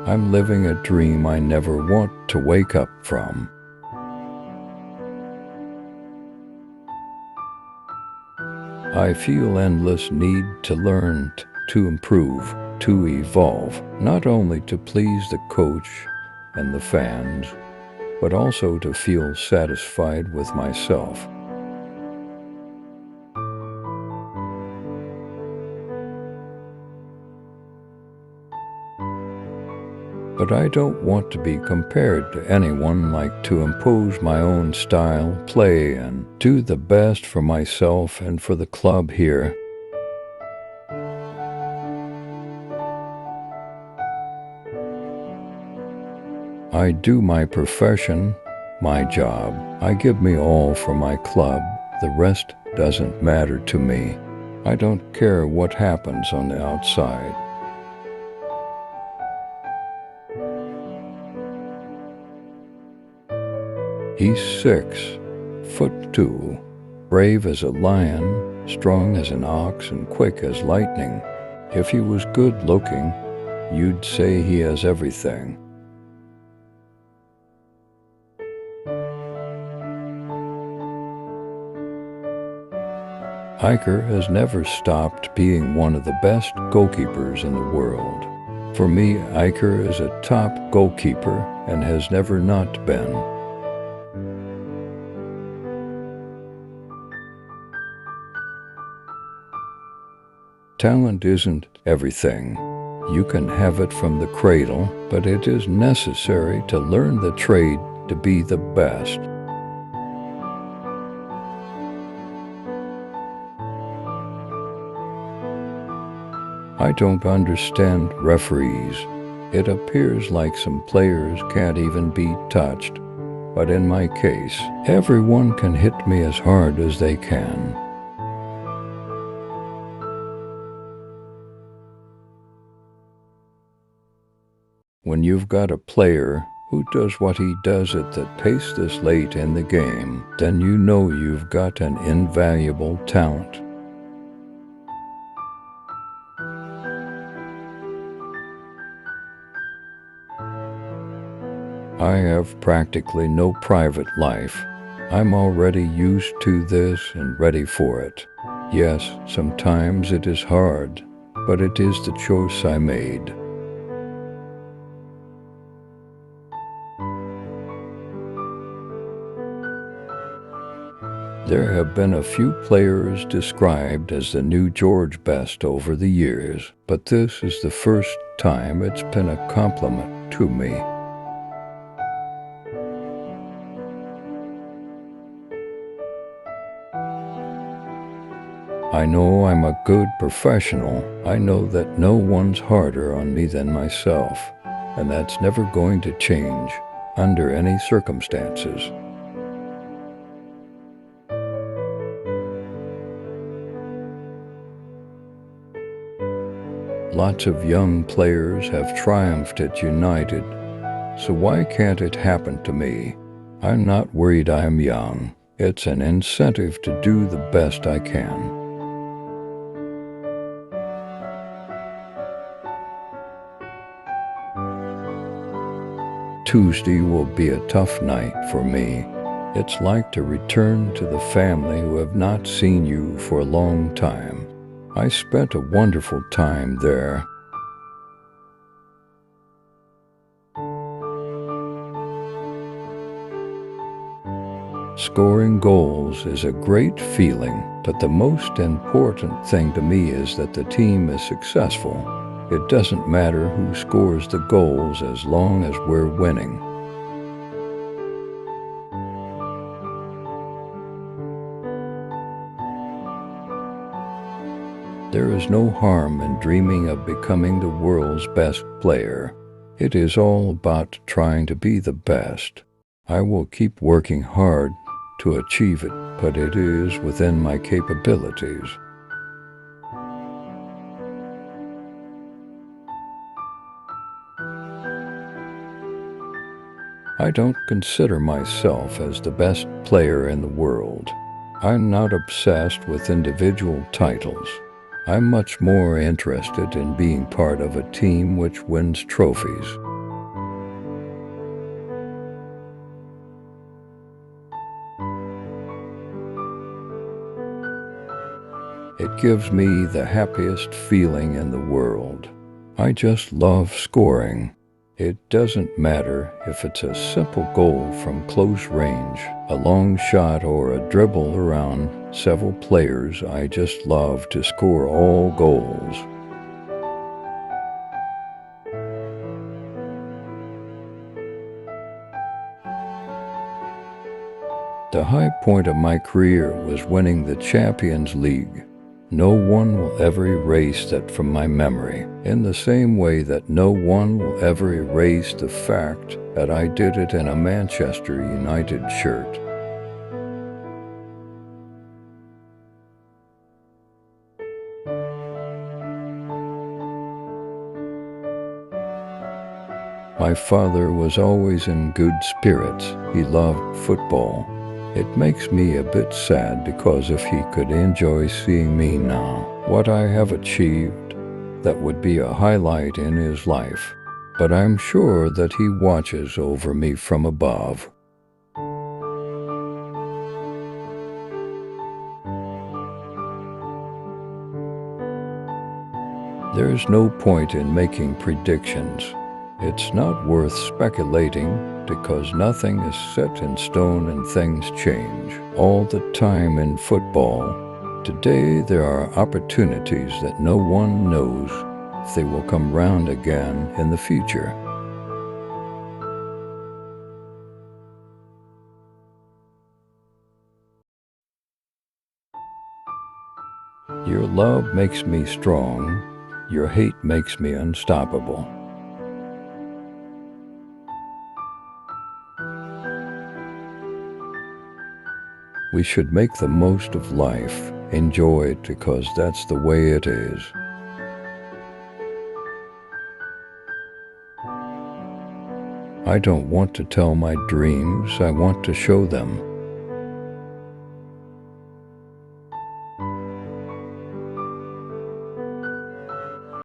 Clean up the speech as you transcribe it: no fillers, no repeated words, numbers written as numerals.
I'm living a dream I never want to wake up from. I feel endless need to learn, to improve, to evolve, not only to please the coach and the fans, but also to feel satisfied with myself. But I don't want to be compared to anyone, like to impose my own style, play, and do the best for myself and for the club here. I do my profession, my job. I give me all for my club. The rest doesn't matter to me. I don't care what happens on the outside. He's 6'2", brave as a lion, strong as an ox, and quick as lightning. If he was good looking, you'd say he has everything. Iker has never stopped being one of the best goalkeepers in the world. For me, Iker is a top goalkeeper and has never not been. Talent isn't everything. You can have it from the cradle, but it is necessary to learn the trade to be the best. I don't understand referees. It appears like some players can't even be touched. But in my case, everyone can hit me as hard as they can. When you've got a player who does what he does at the pace this late in the game, then you know you've got an invaluable talent. I have practically no private life. I'm already used to this and ready for it. Yes, sometimes it is hard, but it is the choice I made. There have been a few players described as the new George Best over the years, but this is the first time it's been a compliment to me. I know I'm a good professional. I know that no one's harder on me than myself, and that's never going to change under any circumstances. Lots of young players have triumphed at United, so why can't it happen to me? I'm not worried I'm young. It's an incentive to do the best I can. Tuesday will be a tough night for me. It's like to return to the family who have not seen you for a long time. I spent a wonderful time there. Scoring goals is a great feeling, but the most important thing to me is that the team is successful. It doesn't matter who scores the goals as long as we're winning. There is no harm in dreaming of becoming the world's best player. It is all about trying to be the best. I will keep working hard to achieve it, but it is within my capabilities. I don't consider myself as the best player in the world. I'm not obsessed with individual titles. I'm much more interested in being part of a team which wins trophies. It gives me the happiest feeling in the world. I just love scoring. It doesn't matter if it's a simple goal from close range, a long shot, or a dribble around several players. I just love to score all goals. The high point of my career was winning the Champions League. No one will ever erase that from my memory, in the same way that no one will ever erase the fact that I did it in a Manchester United shirt. My father was always in good spirits. He loved football. It makes me a bit sad because if he could enjoy seeing me now, what I have achieved, that would be a highlight in his life. But I'm sure that he watches over me from above. There's no point in making predictions. It's not worth speculating because nothing is set in stone and things change all the time in football. Today there are opportunities that no one knows if they will come round again in the future. Your love makes me strong. Your hate makes me unstoppable. We should make the most of life, enjoy it because that's the way it is. I don't want to tell my dreams, I want to show them.